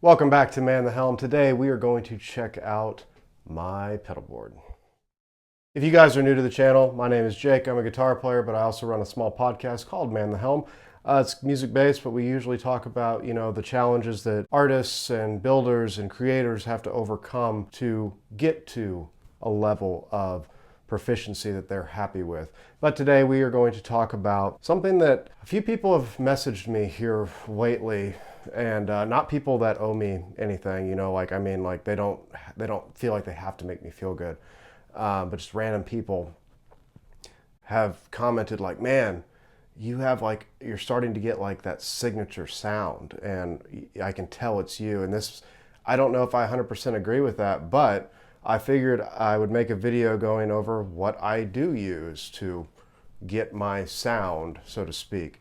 Welcome back to Man the Helm. Today we are going to check out my pedalboard. If you guys are new to the channel, my name is Jake. I'm a guitar player, but I also run a small podcast called Man the Helm. It's music-based, but we usually talk about, the challenges that artists and builders and creators have to overcome to get to a level of proficiency that they're happy with. But today we are going to talk about something that a few people have messaged me here lately, and not people that owe me anything, they don't feel like they have to make me feel good, but just random people have commented like, man, you're starting to get like that signature sound, and I can tell it's you. And this, I don't know if I 100% agree with that, but I figured I would make a video going over what I do use to get my sound, so to speak.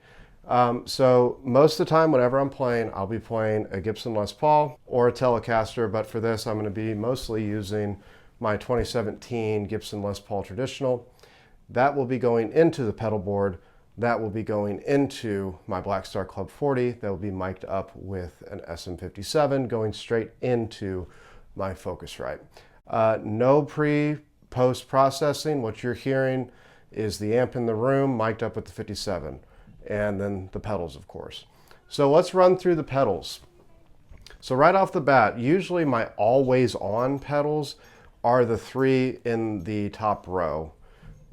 So most of the time, whenever I'm playing, I'll be playing a Gibson Les Paul or a Telecaster, but for this, I'm going to be mostly using my 2017 Gibson Les Paul Traditional. That will be going into the pedal board. That will be going into my Black Star Club 40. That will be mic'd up with an SM57 going straight into my Focusrite. No pre-post processing. What you're hearing is the amp in the room mic'd up with the 57, and then the pedals, of course. So let's run through the pedals. So right off the bat, usually my always on pedals are the three in the top row.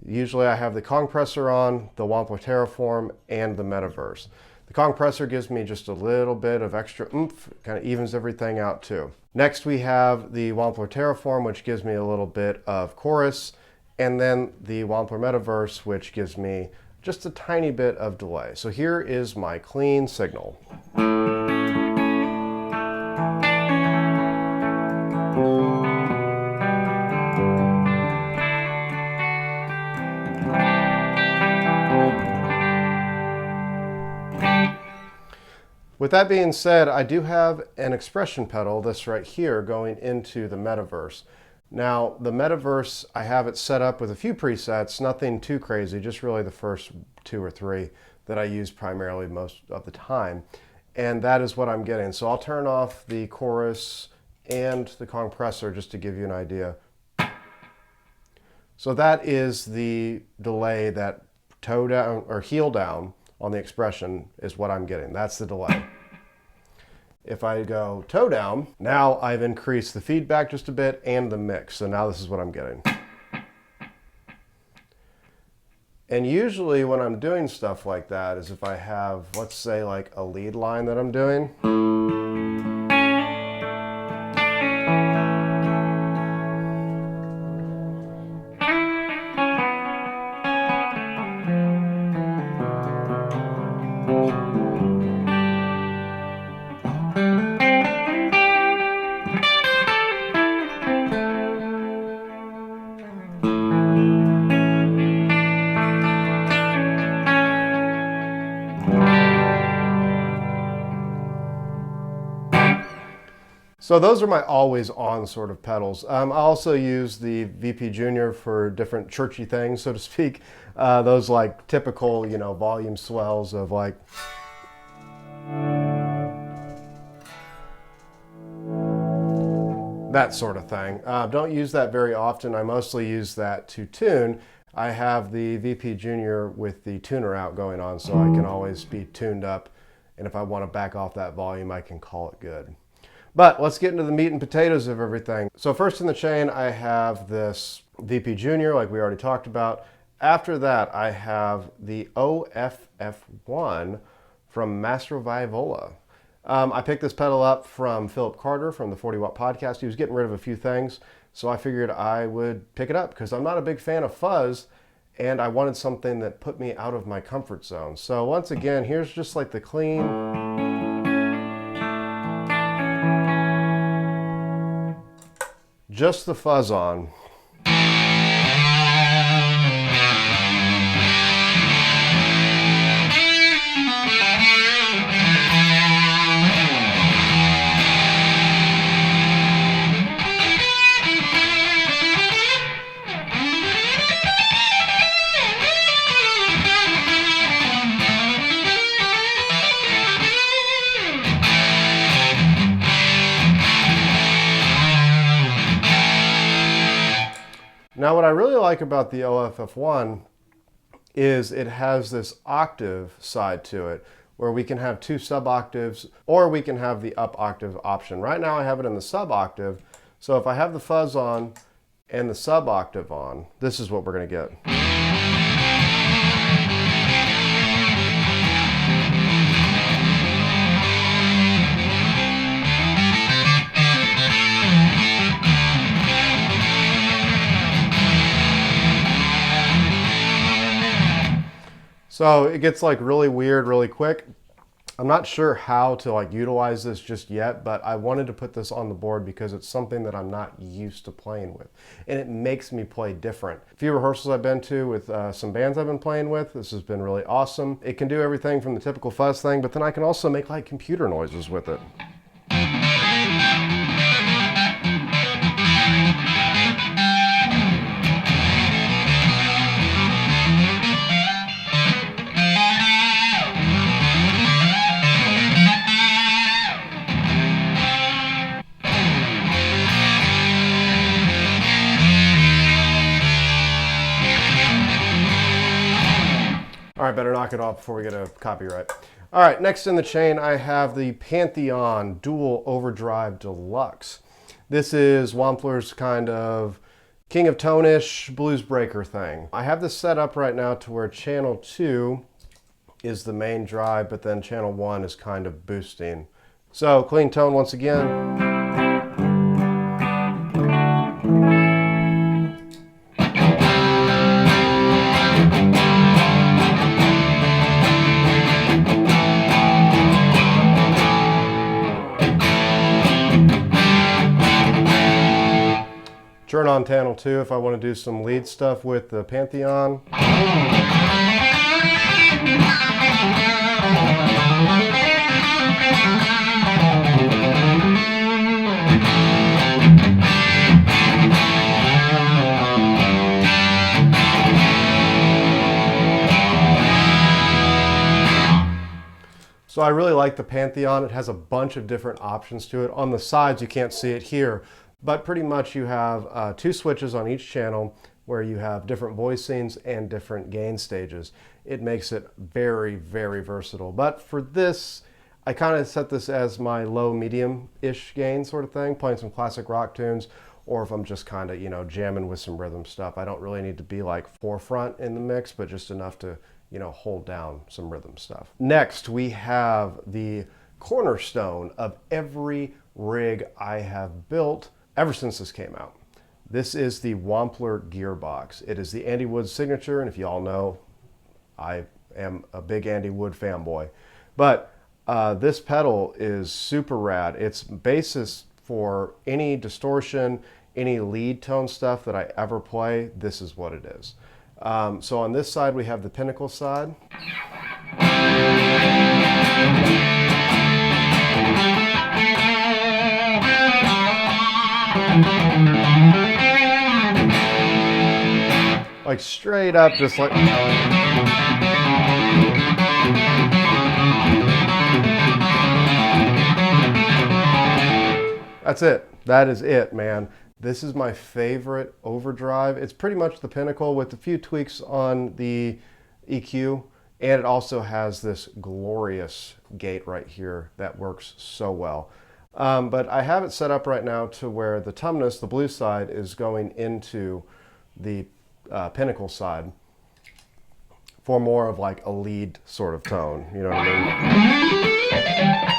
Usually I have the compressor on, the Wampler Terraform, and the Metaverse. The compressor gives me just a little bit of extra oomph, kind of evens everything out too. Next we have the Wampler Terraform, which gives me a little bit of chorus, and then the Wampler Metaverse, which gives me just a tiny bit of delay. So here is my clean signal. With that being said, I do have an expression pedal, this right here, going into the Metaverse. Now, the Metaverse, I have it set up with a few presets, nothing too crazy, just really the first 2 or 3 that I use primarily most of the time. And that is what I'm getting. So I'll turn off the chorus and the compressor just to give you an idea. So that is the delay, that toe down or heel down on the expression is what I'm getting. That's the delay. If I go toe down, now I've increased the feedback just a bit and the mix. So now this is what I'm getting. And usually when I'm doing stuff like that is if I have, let's say, like a lead line that I'm doing. So those are my always on sort of pedals. I also use the VP Junior for different churchy things, so to speak. Those like typical, volume swells of like. That sort of thing. Don't use that very often. I mostly use that to tune. I have the VP Junior with the tuner out going on, so I can always be tuned up. And if I want to back off that volume, I can call it good. But let's get into the meat and potatoes of everything. So first in the chain, I have this VP Junior, like we already talked about. After that, I have the OFF1 from Master Viola. I picked this pedal up from Philip Carter from the 40 Watt Podcast. He was getting rid of a few things, so I figured I would pick it up because I'm not a big fan of fuzz, and I wanted something that put me out of my comfort zone. So once again, here's just like the clean. Just the fuzz on. Now what I really like about the OFF1 is it has this octave side to it where we can have 2 sub octaves, or we can have the up octave option. Right now I have it in the sub octave, so if I have the fuzz on and the sub octave on, this is what we're going to get. So it gets like really weird really quick. I'm not sure how to like utilize this just yet, but I wanted to put this on the board because it's something that I'm not used to playing with, and it makes me play different. A few rehearsals I've been to with some bands I've been playing with, this has been really awesome. It can do everything from the typical fuzz thing, but then I can also make like computer noises with it. All right, better knock it off before we get a copyright. All right, next in the chain, I have the Pantheon Dual Overdrive Deluxe. This is Wampler's kind of King of Tone-ish blues breaker thing. I have this set up right now to where channel 2 is the main drive, but then channel 1 is kind of boosting. So clean tone once again. Turn on channel 2 if I want to do some lead stuff with the Pantheon. So I really like the Pantheon. It has a bunch of different options to it. On the sides, you can't see it here, but pretty much you have 2 switches on each channel where you have different voicings and different gain stages. It makes it very, very versatile. But for this, I kind of set this as my low medium-ish gain sort of thing, playing some classic rock tunes, or if I'm just kind of, you know, jamming with some rhythm stuff. I don't really need to be like forefront in the mix, but just enough to, you know, hold down some rhythm stuff. Next, we have the cornerstone of every rig I have built ever since this came out. This is the Wampler Gearbox. It is the Andy Wood signature, and if you all know, I am a big Andy Wood fanboy. But this pedal is super rad. It's basis for any distortion, any lead tone stuff that I ever play. This is what it is. So on this side, we have the Pinnacle side. Like straight up, just like... That's it. That is it, man. This is my favorite overdrive. It's pretty much the Pinnacle with a few tweaks on the EQ, and it also has this glorious gate right here that works so well. But I have it set up right now to where the Tumnus, the blue side, is going into the Pinnacle side for more of like a lead sort of tone, you know what I mean?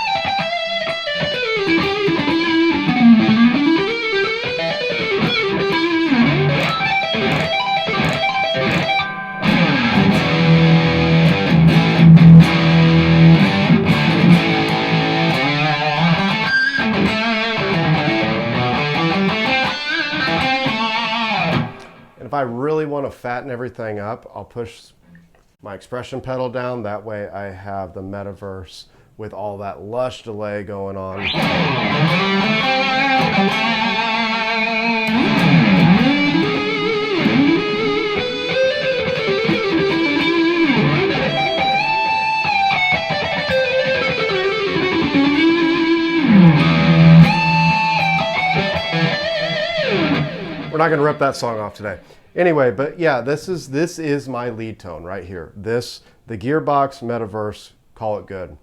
If I really want to fatten everything up, I'll push my expression pedal down. That way I have the Metaverse with all that lush delay going on. We're not going to rip that song off today. Anyway, but yeah, this is my lead tone right here. The gearbox Metaverse, call it good.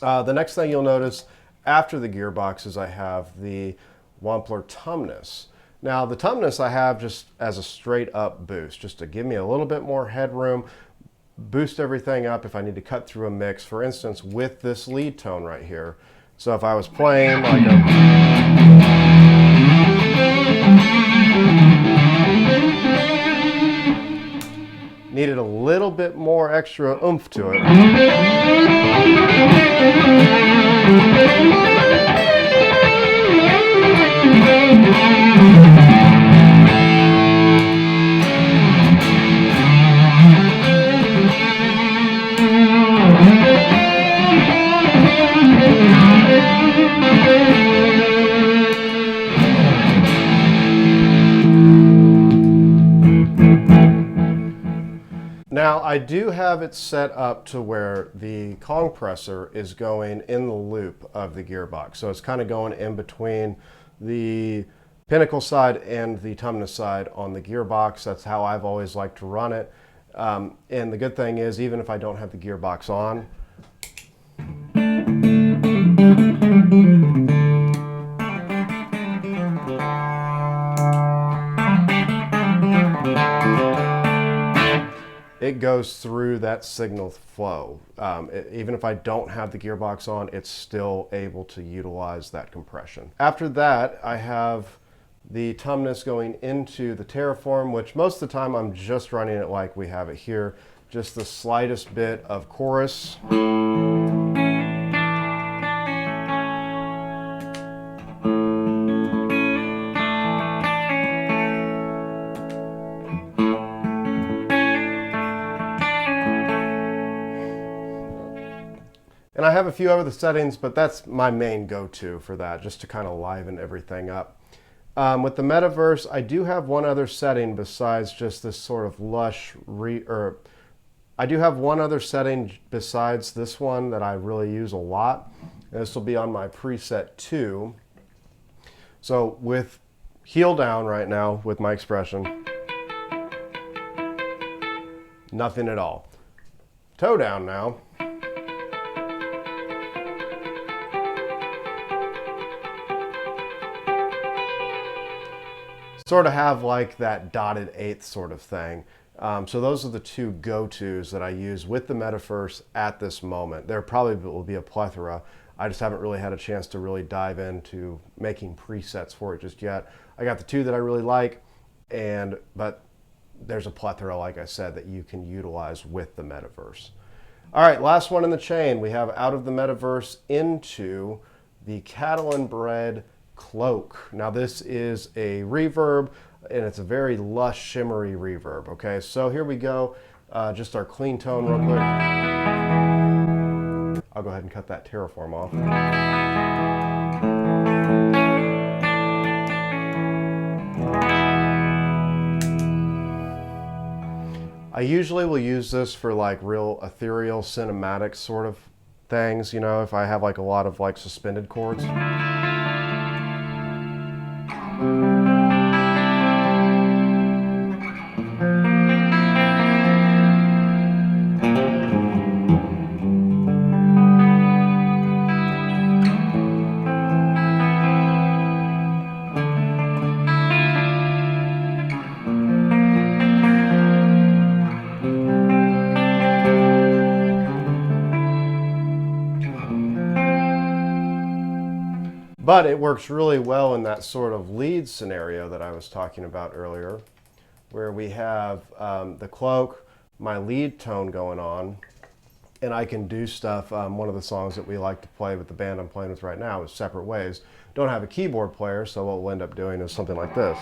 The next thing you'll notice after the gearbox is I have the Wampler Tumnus. Now the Tumnus I have just as a straight up boost, just to give me a little bit more headroom, boost everything up if I need to cut through a mix, for instance, with this lead tone right here. So if I was playing like needed a little bit more extra oomph to it. Now I do have it set up to where the Kong presser is going in the loop of the gearbox. So it's kind of going in between the Pinnacle side and the Tumnus side on the gearbox. That's how I've always liked to run it. And the good thing is, even if I don't have the gearbox on, it goes through that signal flow. Even if I don't have the gearbox on, it's still able to utilize that compression. After that, I have the Tumnus going into the Terraform, which most of the time I'm just running it like we have it here, just the slightest bit of chorus. And I have a few other settings, but that's my main go-to for that, just to kind of liven everything up. With the Metaverse, I do have one other setting besides just this sort of lush, I do have one other setting besides this one that I really use a lot. And this will be on my preset 2. So with heel down right now, with my expression, nothing at all. Toe down now. Sort of have like that dotted eighth sort of thing. So those are the two go-tos that I use with the Metaverse at this moment. There probably will be a plethora. I just haven't really had a chance to really dive into making presets for it just yet. I got the two that I really like, but there's a plethora, like I said, that you can utilize with the Metaverse. All right, last one in the chain. We have out of the Metaverse into the Catalan Bread Cloak. Now this is a reverb, and it's a very lush, shimmery reverb. Okay, so here we go. Just our clean tone real quick. I'll go ahead and cut that Terraform off. I usually will use this for like real ethereal, cinematic sort of things, you know, if I have like a lot of like suspended chords. But it works really well in that sort of lead scenario that I was talking about earlier, where we have the cloak, my lead tone going on, and I can do stuff. One of the songs that we like to play with the band I'm playing with right now is Separate Ways. Don't have a keyboard player, so what we'll end up doing is something like this.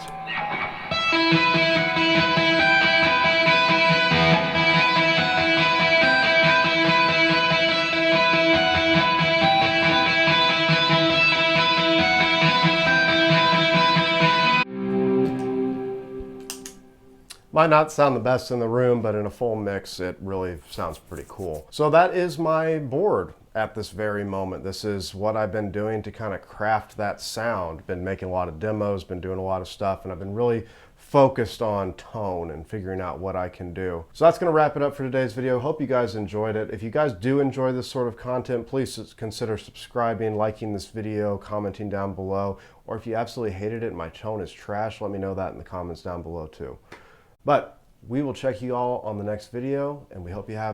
Might not sound the best in the room, but in a full mix, it really sounds pretty cool. So that is my board at this very moment. This is what I've been doing to kind of craft that sound. Been making a lot of demos, been doing a lot of stuff, and I've been really focused on tone and figuring out what I can do. So that's going to wrap it up for today's video. Hope you guys enjoyed it. If you guys do enjoy this sort of content, please consider subscribing, liking this video, commenting down below. Or if you absolutely hated it and my tone is trash, let me know that in the comments down below too. But we will check you all on the next video, and we hope you have